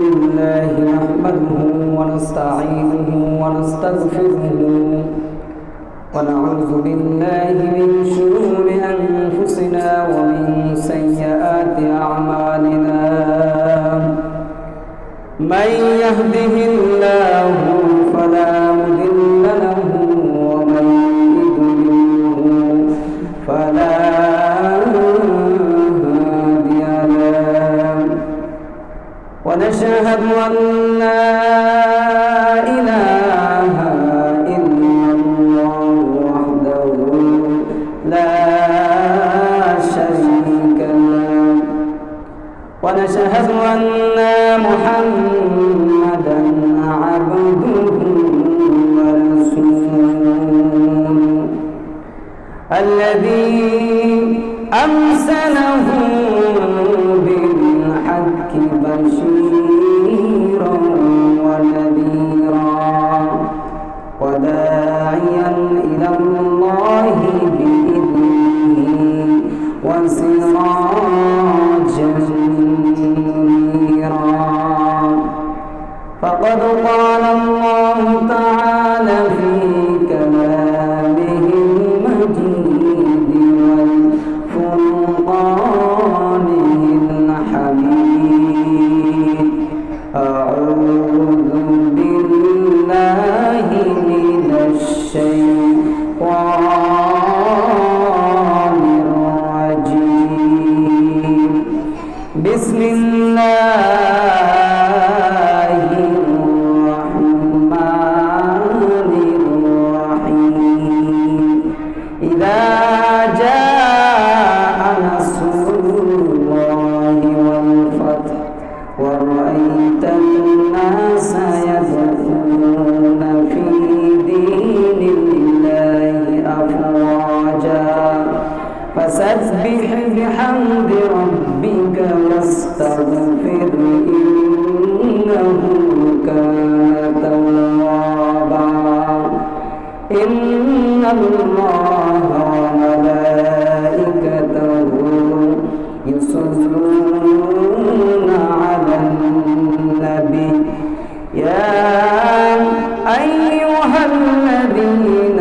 لله نحمده ونستعينه ونستغفره ونعوذ بالله من شرور أنفسنا ومن سيئات أعمالنا من يهده الله فلا مضل له ومن يضلله فلا هادي له ونشهد أن لا إله إلا الله وحده لا شريك له ونشهد أن محمدا عبده ورسوله الذي أرسله بالحق بشيرا ونذيرا وداعيا إلى الله بإذنه وسراجا منيرا فقد قال الله تعالى في كلامه المجيد والفرقانه الحميد أعوذ بالله من الشيطان الرجيم بسم الله الرحمن الرحيم إذا جاء نصر الله والفتح ورأيت الناس يدخلون في دين الله أفواجا فسبح بحمد ربك واستغفر إنه كان توابا إن الله وملائكته يصلون على النبي يا أيها الذين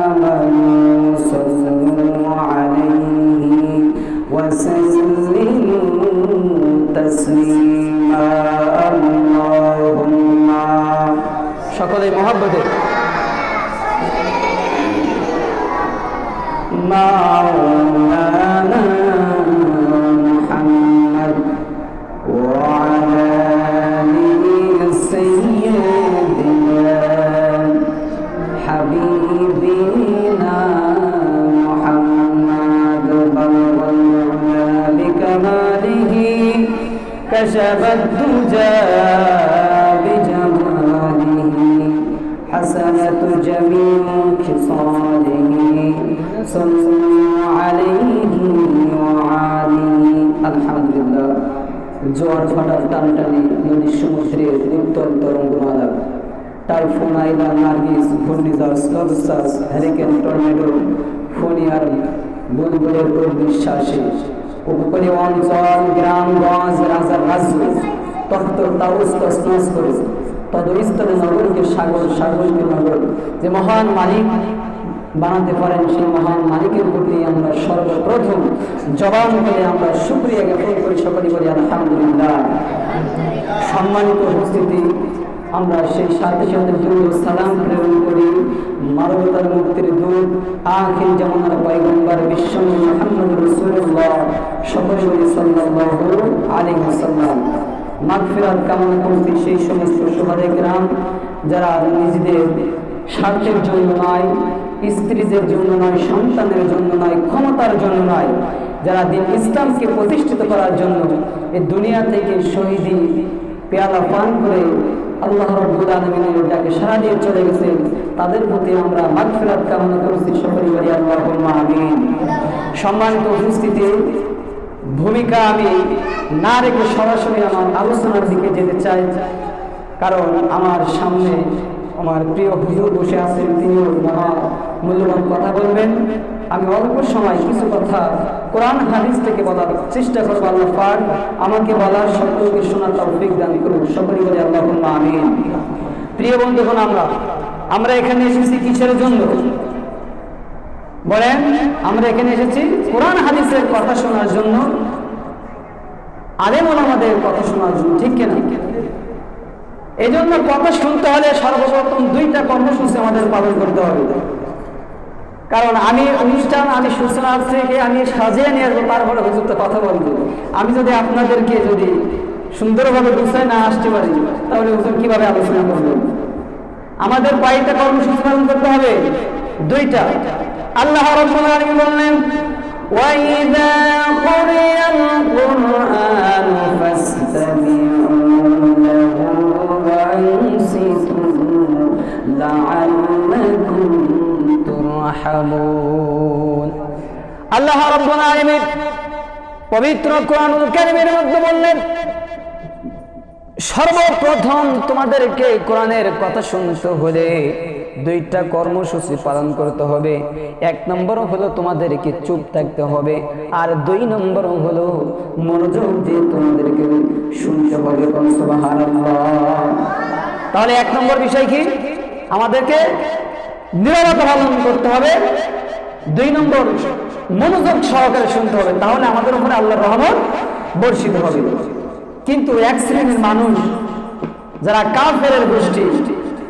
آمنوا صلوا عليه وسلموا تسليما اللهم সকলে মহব্বতে مولانا محمد وعلى آله سيدنا حبيبنا محمد بلغ العلا بكماله كشف الدجى بجماله حسنة جميع خصاله صلوا عليه وعليه الحمد لله জোয়ার ফাটার টানটানি নদীর সমুদ্রের উত্তল তরঙ্গমালা টাইফুন আইলা নার্গিস ঘূর্ণিঝড় স্লবস্টাস হ্যারিকেন টর্নেডো ফণি আর বুলবুলের বিশ্বাসে উপকূলীয় অঞ্চল গ্রামগঞ্জ রাজার রাজ্য তপ্ত তাউস তসনস করে তদস্থলে নগরকে সাগর সাগরকে নগর যে মহান মালিক বানাতে পারেন সেই মহান মালিকের প্রতি আমরা সর্বপ্রথম জবান করে আমরা শুকরিয়া জ্ঞাপন করি, সকলে বলি আলহামদুলিল্লাহ। সম্মানিত উপস্থিতি, আমরা সেই সাথে সাথে সালাম প্রেরণ করি মানবতার মুক্তির দূত আখির জামানার পয়গম্বর বিশ্বনবী মুহাম্মদ রাসূলুল্লাহ সকলে বলি সাল্লাল্লাহু আলাইহি ওয়াসাল্লাম। মাগফিরাত কামনা করছি সেই সমস্ত সুহাদে গ্রাম যারা নিজেদের স্বার্থের জন্য নয়, স্ত্রীদের জন্য নয়, সন্তানের জন্য নয়, ক্ষমতার জন্য নয়, যারা দিন ইসলামকে প্রতিষ্ঠিত করার জন্য এই দুনিয়া থেকে শহীদি পেয়ালা পান করে আল্লাহ রাব্বুল আলামিনের ডাকে সাড়া দিয়ে চলে গেছে, তাদের প্রতি আমরা মাগফিরাত কামনা করছি, সকলে বলি আল্লাহুম্মা আমিন। সম্মানিত উপস্থিতি, ভূমিকা আমি না রেখে সরাসরি আমার আলোচনার দিকে যেতে চাই, কারণ আমার সামনে আমার প্রিয় হুজুর বসে আছেন, তিনিও মহা মূল্যবান কথা বলবেন। আমি অল্প সময় কিছু কথা কোরআন হাদিস থেকে বলার চেষ্টা করব। আল্লাহ পাক আমাকে বলার, সকলকে শোনার তৌফিক দান করুন। সকলে বলে আল্লাহুম্মা আমিন। প্রিয় বন্ধুগণ, আমরা এখানে এসেছি কিসের জন্য বলেন? আমরা এখানে এসেছি কোরআন হাদিসের কথা শোনার জন্য, আলেম ওলামাদের কথা শোনার জন্য, ঠিক কিনা? এই জন্য কথা শুনতে হলে সর্বপ্রথম দুইটা কর্মসূচি আমাদের পালন করতে হবে। কারণ আমি সূচনার থেকে আমি সাজিয়ে নিয়ে আসবো, তারপরে হুজুর তো কথা বলবো। আমি যদি আপনাদেরকে যদি সুন্দরভাবে গুছায় না আসতে পারি, তাহলে হুজুর কিভাবে আলোচনা করবেন? আমাদের কয়েকটা কর্মসূচি পালন করতে হবে, দুইটা। আল্লাহ রাব্বুল আলামিন বললেন, وَإِذَا قُرِئَ الْقُرْآنُ فَاسْتَمِعُوا لَهُ وَأَنصِتُوا لَعَلَّكُمْ তুরহামুন। আল্লাহ রাব্বুল আলামিন পবিত্র কোরআনুল কারীমের মধ্যে বললেন, সর্বপ্রথম তোমাদেরকে কোরআনের কথা শুনতে হলে দুইটা কর্মসূচি পালন করতে হবে। এক নম্বর হলো তোমাদেরকে চুপ থাকতে হবে, আর দুই নম্বর হলো মনোযোগ দিয়ে তোমাদেরকে শুনতে হবে। সুবহানাল্লাহ। তাহলে এক নম্বর বিষয় কি? আমাদেরকে নীরবতা পালন করতে হবে। দুই নম্বর, মনোযোগ সহকারে শুনতে হবে, তাহলে আমাদের উপরে আল্লাহর রহমত বর্ষিত হবে। কিন্তু এক শ্রেণীর মানুষ যারা কাফেরের গোষ্ঠী,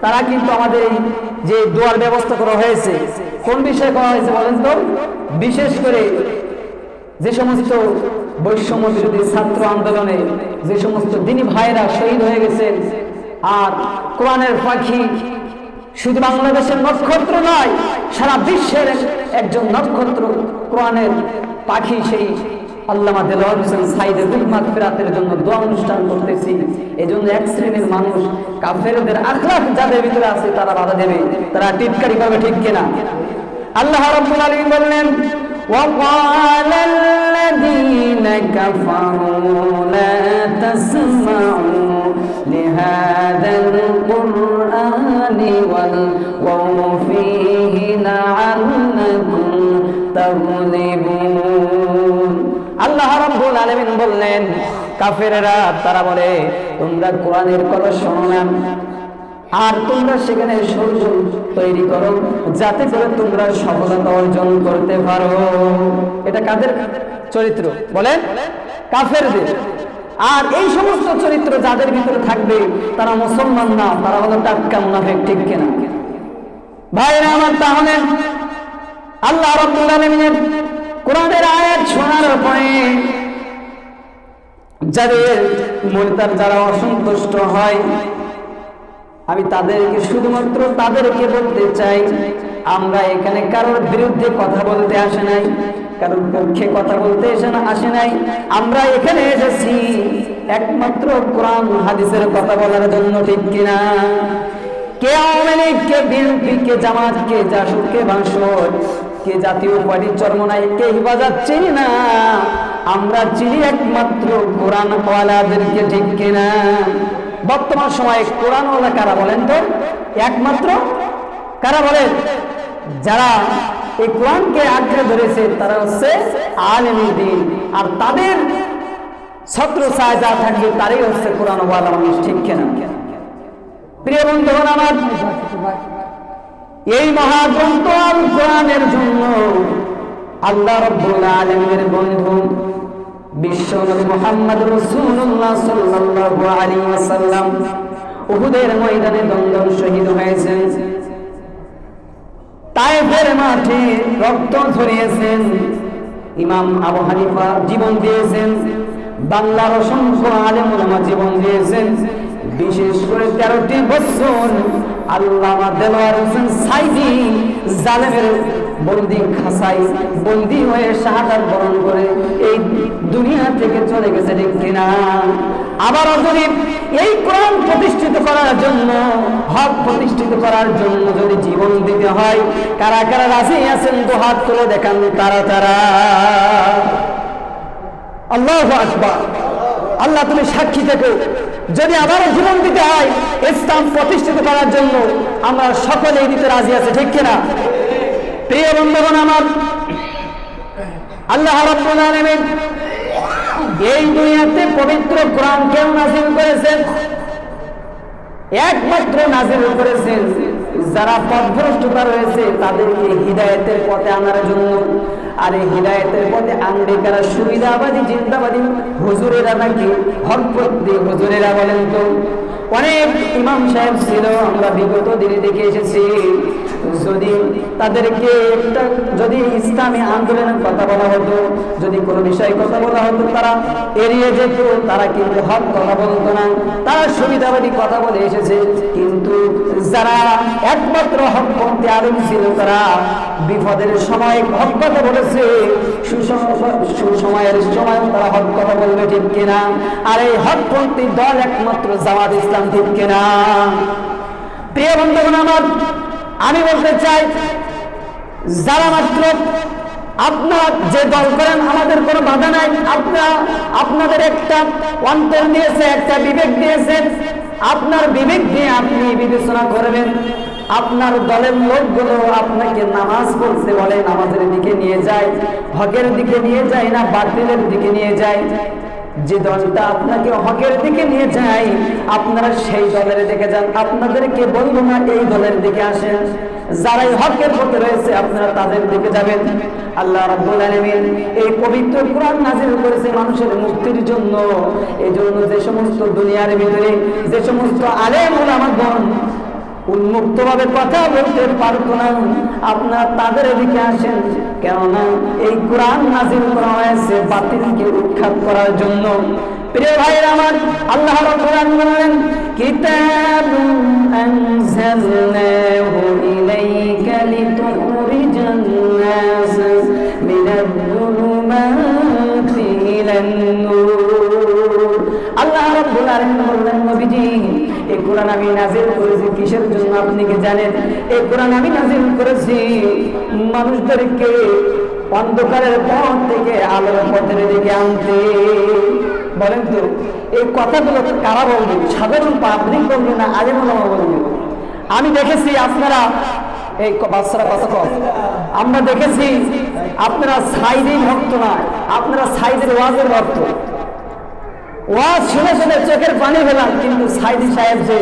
তারা কিন্তু আমাদের এই যে দোয়ার ব্যবস্থা করা হয়েছে, কোন বিষয়ে করা হয়েছে বলেন তো? বিশেষ করে যে সমস্ত বৈষম্য বিরোধী ছাত্র আন্দোলনে যে সমস্ত দিনী ভাইরা শহীদ হয়ে গেছেন, আর কোরআনের পাখি শুধু বাংলাদেশের নক্ষত্র নয়, সারা বিশ্বের একজন নক্ষত্র কোরআনের পাখি, সেই আল্লামা দেলোয়ার হোসেন সাইদের রূহ মাগফিরাতের জন্য দোয়া অনুষ্ঠান করতেছি। এজন্য এক শ্রেণীর মানুষ কাফেরদের আখলাক যাদের ভিতরে আছে তারা বাধা দেবে, তারা টিটকারি করবে, ঠিক কিনা? আল্লাহ রাব্বুল আলামিন বললেন, وَقَالَ الَّذِينَ كَفَرُوا لَا تَسْمَعُوا لِهَذَا الْقُرْآنِ وَالْغَوْا فِيهِ لَعَلَّكُمْ تَغْلِبُونَ। আল্লাহ রাব্বুল আলামিন বললেন, কাফেররা তারা বলে, তোমরা কোরআনের কথা শোনো না, আর তোমরা সেখানে ষড়যন্ত্র তৈরি করো যাতে করে তোমরা সফলতা অর্জন করতে পারো। এটা কাদের চরিত্র বলেন? কাফেরদের। আর এই সমস্ত চরিত্র যাদের ভিতরে থাকবে তারা মুসলমান না, তারা হলো টাটকা মুনাফিক, ঠিক কিনা ভাইরা আমার? তাহলে আল্লাহ রাব্বুল আলামিনের কোরআনের আয়াত শোনার পরে যারা অসন্তুষ্ট হয়, আমি তাদেরকে শুধুমাত্র তাদেরকে বলতে চাই, আমরা এখানে কারোর বিরুদ্ধে কথা বলতে আসে নাই, কারোর পক্ষে কথা বলতে আসে নাই। আমরা এখানে এসেছি একমাত্র কোরআন হাদিসের কথা বলার জন্য, ঠিক কিনা? কে আওয়ামী লীগ, কে বিএনপি, কে জামাত, কে জাসদ, কে বাংশদ, কে জাতীয় পার্টির চরমনাই, কে হিফাজত চিনি না, আমরা চিনি একমাত্র কোরআন ওয়ালাদেরকে, ঠিক কিনা? বর্তমান সময়ে কোরআন ওয়ালা কারা বলেন তো? একমাত্র কারা বলেন? যারা এই কোরআনকে আঁকড়ে ধরেছে তারা হচ্ছে আলেমে দ্বীন, আর তাদের ছত্র ছায়া যা থাকবে তারাই হচ্ছে কোরআন ওয়ালা মানুষ, ঠিক কিনা? প্রিয় বন্ধুগণ আমার, এই মহাগ্রন্থ আল কোরআনের জন্য আল্লাহ রাব্বুল আলামিনের বন্ধু বিশ্ব নবী মুহাম্মদ রাসূলুল্লাহ সাল্লাল্লাহু আলাইহি ওয়াসাল্লাম উহুদের ময়দানে দণ্ডন শহীদ হয়েছেন, তায়েফের মাঠে রক্ত ঝরিয়েছেন, ইমাম আবু হানিফা জীবন দিয়েছেন, বাংলার অসংখ্য আলেম ওলামা জীবন দিয়েছেন। বিশেষ করে 13টি বছর আল্লামা দেলোয়ার হোসেন সাইদি জালেমের বন্দি খাসাই বন্দি হয়ে শাহাদাত বরণ করে এই দুনিয়া থেকে চলে গেছে, ঠিক কিনা? আবারও যদি এই কোরআন প্রতিষ্ঠিত করার জন্য, হক প্রতিষ্ঠিত করার জন্য যদি জীবন দিতে হয়, কারা কারা রাজি আছেন তো হাত তুলে দেখান তারা। আল্লাহু আকবার। আল্লাহ তুমি সাক্ষী থেকো, যদি আবারও জীবন দিতে হয় ইসলাম প্রতিষ্ঠিত করার জন্য, আমরা সকলেই দিতে রাজি আছি, ঠিক কিনা? প্রিয় বন্ধুগণ আমার, আল্লাহ রাব্বুল আলামিন এই দুনিয়াতে পবিত্র কোরআন কেন নাযিল করেছেন? একমাত্র নাযিল করেছেন যারা পথভ্রষ্টতা রয়েছে তাদেরকে হিদায়াতের পথে আনার জন্য। আর এই হিদায়াতের পথে আনবে কারা? সুবিধাবাদী, চিন্তাবাদী হুজুরেরা নাকি হকপন্থী হুজুরেরা? বলেন তো। অনেক ইমাম সাহেব ছিল, আমরা বিগত দিনে দেখে এসেছি, যদি তাদেরকে যদি ইসলামী আন্দোলনের কথা বলা হতো, যদি কোনো বিষয়ে কথা বলা হতো, তারা এড়িয়ে যেত, তারা কিন্তু হক কথা বলতো না, তারা সুবিধাবাদী কথা বলে এসেছে। কিন্তু যারা একমাত্র হকপন্থী আলেম ছিল তারা বিপদের সময় হক কথা বলেছে, সুসময়ের সময় তারা হক কথা বলবে, ঠিক কিনা? আর এই হকপন্থী দল একমাত্র জামাত ইসলাম, ঠিক কিনা? প্রিয় বন্ধুগণ আমার, আমি বলতে চাই, যারা মাত্র আপনারা যে দল করেন আমাদের কোনো বাধা নাই, আপনাদের একটা অন্তর দিয়েছে, একটা বিবেক দিয়েছেন, আপনার বিবেক দিয়ে আপনি বিবেচনা করবেন। আপনার দলের লোকগুলো আপনাকে নামাজ পড়তে বলে, নামাজের দিকে নিয়ে যায়, হকের দিকে নিয়ে যায় না বাতিলের দিকে নিয়ে যায়? যে দলটা আপনাকে হকের দিকে নিয়ে যায় আপনারা সেই দলের দিকে যান, আপনাদেরকে বলবো না এই দলের দিকে আসেন। যারাই হকের পথে রয়েছে আপনারা তাদের দিকে যাবেন। আল্লাহ রাব্বুল আলামিন এই পবিত্র কোরআন নাযিল করেছে মানুষের মুক্তির জন্য। এই জন্য যে সমস্ত দুনিয়ার ভিতরে যে সমস্ত আলেম ওলামাগণ উন্মুক্তভাবে কথা বলতে পারতো না, আপনারা তাদের দিকে আসেন। কেননা এই কোরআন নাযিল করা হয়েছে বাতিলকে উৎখাত করার জন্য। প্রিয় ভাইরা আমার, আল্লাহ রাব্বুল আলামিন বলেন, কিতাবুন আনজালনাহু ইলাইকা লিতুখরিজান নাস মিনাজ-যুলুমাতি ইলান-নূর। আল্লাহ রাব্বুল আলামিন বলেন, নবীজি এই কোরআন আমি নাযিল করেছি কিসের জন্য আপনি কি জানেন? এই কোরআন আমি নাযিল করেছি মানুষদেরকে অন্ধকারের পথ থেকে আলোর পথের দিকে আনতে। বলেন তো এই কথাগুলো কারা বলবে? সাধারণ পাবলিক বলবে না আলেম ওলামা বলবে? আমি দেখেছি আপনারা এই বাচ্চারা কথা কম, আমরা দেখেছি আপনারা সাইদের ভক্ত না, আপনারা সাইদের ওয়াজের ভক্ত। ওয়াজ শুনে শুনে চোখের পানি ফেলাম, কিন্তু সাইদি সাহেব যে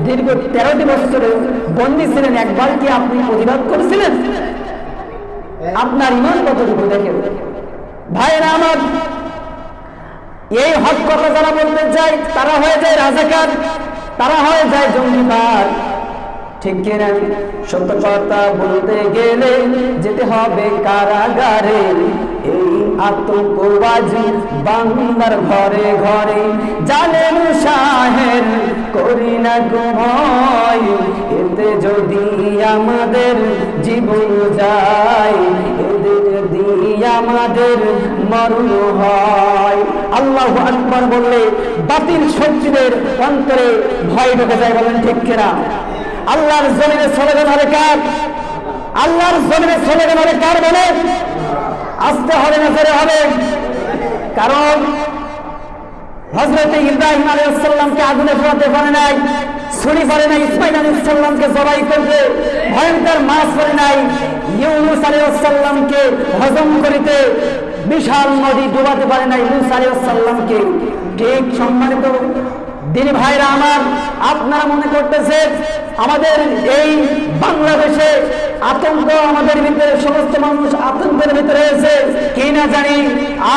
দীর্ঘ 13টি বছরে বন্দী ছিলেন, একবার কি আপনি প্রতিবাদ করেছিলেন? আপনার ইমান কতটুকু দেখেন। ভাইরা আমার, এই হক কথা যারা বলতে চায় তারা হয়ে যায় রাজাকার, তারা হয়ে যায় জঙ্গিবাদ, ঠিক কিনা? সত্য কথা বলতে গেলে যেতে হবে কারাগারে। এই আতঙ্কবাজি বাংলার ঘরে ঘরে, জালেম শাহের করি না গো ভয়, এতে যদি আমাদের জীবন যায়, এতে যদি আমাদের মরণ হয়। আল্লাহু আকবার বললে বাতিল শক্তিদের অন্তরে ভয় ঢুকে যায়, বলেন ঠিক কিনা? আল্লাহর জমিনে স্লোগান হবে কার? আল্লাহর জমিনে স্লোগান হবে কার? বলে আসতে হবে না জোরে হবে? কারণ হযরত ইব্রাহিম আলাইহিস সালামকে আগুনে পোড়াতে পারে নাই, ছুরি পারে নাই, ইসমাঈল আলাইহিস সালামকে জবাই করতে ভয়ঙ্কর মাছ পারে নাই, ইউনূস আলাইহিস সালামকে হজম করিতে বিশাল নদী ডুবাতে পারে নাই মূসা আলাইহিস সালামকে। ঠিক সম্মানিত দিনী ভাইরা আমার, আপনারা মনে করতেছেন আমাদের এই বাংলাদেশে আতঙ্ক, আমাদের ভিতরে সমস্ত মানুষ আতঙ্কের ভিতরে রয়েছে কি না জানি।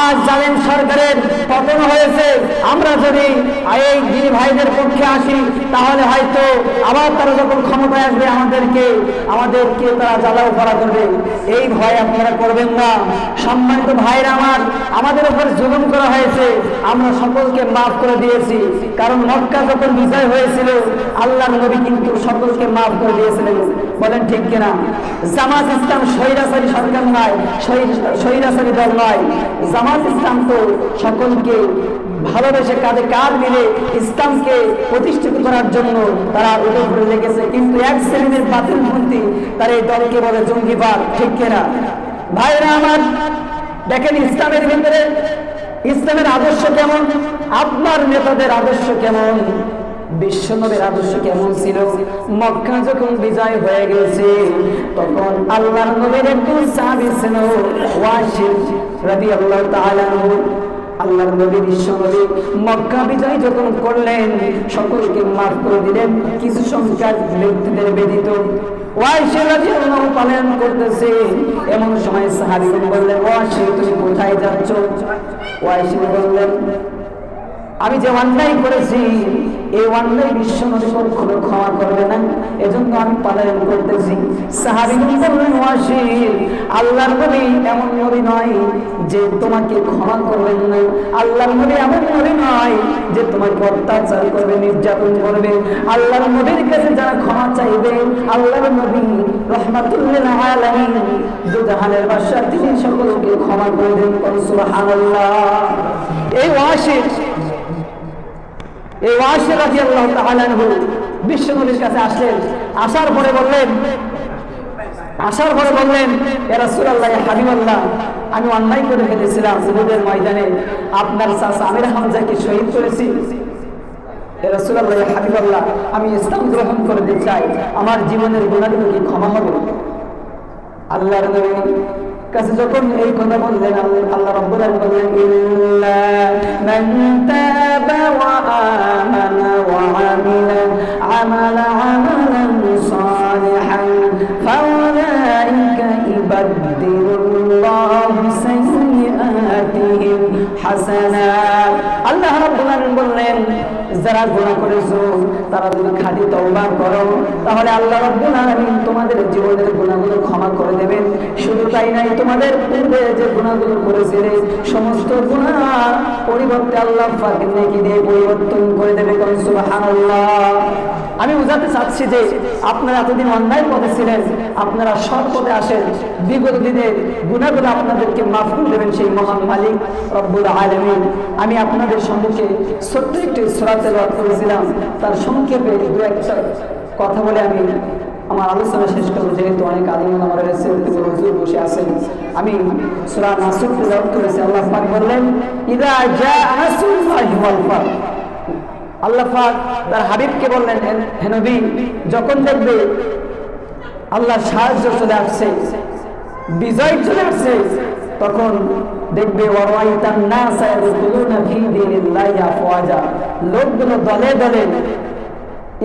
আজ জানেন সরকারের পতন হয়েছে, আমরা যদি এই দিনী ভাইদের পক্ষে আসি তাহলে হয়তো আবার তারা যখন ক্ষমতায় আসবে আমাদেরকে তারা জ্বালাও করা করবে। এই ভয় আপনারা করবেন না। সম্মানিত ভাইরা আমার, আমাদের উপর জুলুম করা হয়েছে, আমরা সকলকে মাফ করে দিয়েছি। কারণ মক্কা যখন বিজয় হয়েছিল আল্লাহর নবী কিন্তু সকলকে মাফ করে দিয়েছিলেন, বলেন ঠিক কিনা? জামাত ইসলাম স্বৈরাচারী সরকার নয়, স্বৈরাচারী দল নয়। জামাত ইসলাম তো সকলকে ভালোবেসে কাঁধে কাঁধ মিলে ইসলামকে প্রতিষ্ঠিত করার জন্য তারা উঠে পড়ে লেগেছে। কিন্তু এক শ্রেণীর বাতিলপন্থী তারা এই দলকে বলে জঙ্গিবাদ, ঠিক কিনা? ভাইরা আমার, দেখেন ইসলামের ভিতরে ইসলামের আদর্শ কেমন, আপনার নেতাদের আদর্শ কেমন। বিশ্বনবীর আদর্শ কেমন ছিল? মক্কা যখন বিজয় হয়ে গেছে তখন আল্লাহর নবীর একজন সাহাবী ছিল ওয়াসিল রাদিয়াল্লাহু তাআলা আনহু। আল্লাহর নবী বিশ্বনবী মক্কা বিজয় যখন করলেন সকলকে মাফ করে দিলেন, কিছু সংখ্যার ব্যক্তিদের ব্যতীত। ওয়াসিল রাদিয়াল্লাহু পালন করতেছে, এমন সময় সাহাবীগণ বললেন, ওয়াসিল তুমি কোথায় যাচ্ছ? ওয়াসিল বললেন, আমি যে অন্যায় করেছি এই অন্যায় বিশ্বনবী কখনো ক্ষমা করবে না, এজন্য আমি পলায়ন করতেছি। সাহাবীগণ বললেন, ওয়াসিল আল্লাহর নবী এমন নবী নয় যে তোমাকে ক্ষমা করবেন না, আল্লাহর নবী এমন নবী নয় যে তোমাকে অত্যাচার করবে, নির্যাতন করবে। আল্লাহর নবীর কাছে যারা ক্ষমা চাইবে, আল্লাহর নবী রাহমাতুল লিল আলামিন দুজাহানের বাদশা, তিনি সকলকে ক্ষমা করে দেন। সুবহানাল্লাহ। এই ওয়াসিল রাদিয়াল্লাহু তাআলা আনহু বিশ্বনবীর কাছে আসলেন। আসার পরে বললেন, ইয়া রাসূলুল্লাহ, ইয়া হাবিবাল্লাহ, আমি অন্যায় করে ফেলেছিলাম উহুদের ময়দানে, আপনার চাচা আমির হামজাকে শহীদ করেছি। ইয়া রাসূলুল্লাহ, ইয়া হাবিবাল্লাহ, আমি ইসলাম গ্রহণ করতে চাই, আমার জীবনের গুনাহগুলো কি ক্ষমা হবে? আল্লাহর নবী কাছে যখন এই কথা বললেন, আল্লাহ রাব্বুল আলামিন বললেন, ইল্লা মান তাবা ওয়া আমানা ওয়া আমিলা আমালান সালিহান ফাউলাইকা ইবাদদিলুল্লাহু সাইয়্যাতিহিম হাসানাত। আল্লাহ রাব্বুল আলামিন বললেন, যারা গুনাহ করেছো তারা যদি খাঁটি তওবা করো তাহলে আল্লাহ রাব্বুল আলামিন তোমাদের জীবনের গুনাহগুলো ক্ষমা করে দেবেন। শুধু তাই নাই, তোমাদের পূর্বে যে গুনাহগুলো করেছিলে সমস্ত গুনাহ পরিবর্তে আল্লাহ পাক নেকি দিয়ে পরিবর্তন করে দেবে। সুবহানাল্লাহ। আমি বুঝাতে চাচ্ছি যে আপনারা এতদিন অন্যায় পথে ছিলেন, আপনারা সৎ পথে আসেন, বিগত দিনের গুনাহগুলো আপনাদেরকে মাফ করে দেবেন সেই মহান মালিক রব্বুল আলামিন। আমি আপনাদের সম্মুখে ছোট্ট একটি সূরা তেলাওয়াত করেছিলাম, তার সংক্ষেপে দু একটা কথা বলে আমি আমার আলোচনা শেষ করবো, যেহেতু অনেক আলিম ওলামা রয়েছে, হুজুর বসে আছেন। আমি সূরা নাসর তেলাওয়াত করেছি। আল্লাহ পাক বললেন, ইযা জাআ নাসরুল্লাহি ওয়াল ফাত। আল্লাহ পাক তার হাবিবকে বললেন, হে নবী, যখন দেখবে আল্লাহর সাহায্য চলে আসছে, বিজয় চলে আসছে, তখন দেখবে ওয়ারাইতান নাসা ইয়াদখুলুনা ফি দীনিল্লাহি আফওয়াজা, লোকগুলো দলে দলে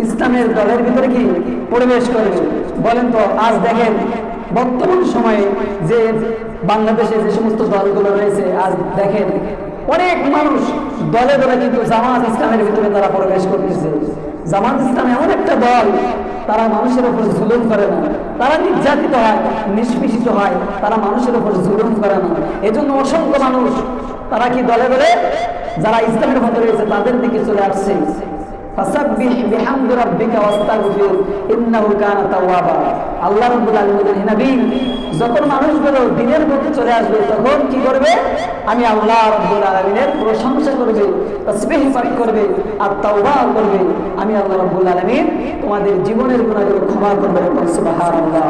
ইসলামের দলের ভিতরে কি প্রবেশ করবে। বলেন তো, আজ দেখেন বর্তমান সময়ে যে বাংলাদেশে যে সমস্ত দলগুলো রয়েছে, আজ দেখেন অনেক মানুষ দলে দলে কিন্তু জামাত ইসলামের ভিতরে তারা প্রবেশ করতেছে। জামাত ইসলাম এমন একটা দল, তারা মানুষের উপর জুলুম করে না, তারা নির্যাতিত হয়, নিষ্পেষিত হয়, তারা মানুষের উপর জুলুম করে না। এজন্য অসংখ্য মানুষ তারা কি দলে দলে যারা ইসলামের মধ্যে রয়েছে তাদের দিকে চলে আসছে। ফাসাব্বিহ বিহামদি রাব্বিকা ওয়াস্তাগফির ইন্নাহু কানা তাওয়াবা। আল্লাহ রাব্বুল আলামিন বলেন, হে নবী, যখন মানুষগুলো দ্বীনের মধ্যে চলে আসবে তখন কি করবে? আমি আল্লাহ রাব্বুল আলামিনের প্রশংসা করবে, তাসবিহ পাঠ করবে আর তাওবা করবে। আমি আল্লাহ রাব্বুল আলামিন তোমাদের জীবনের গুনাহগুলো ক্ষমা করবে। সুবহানাল্লাহ।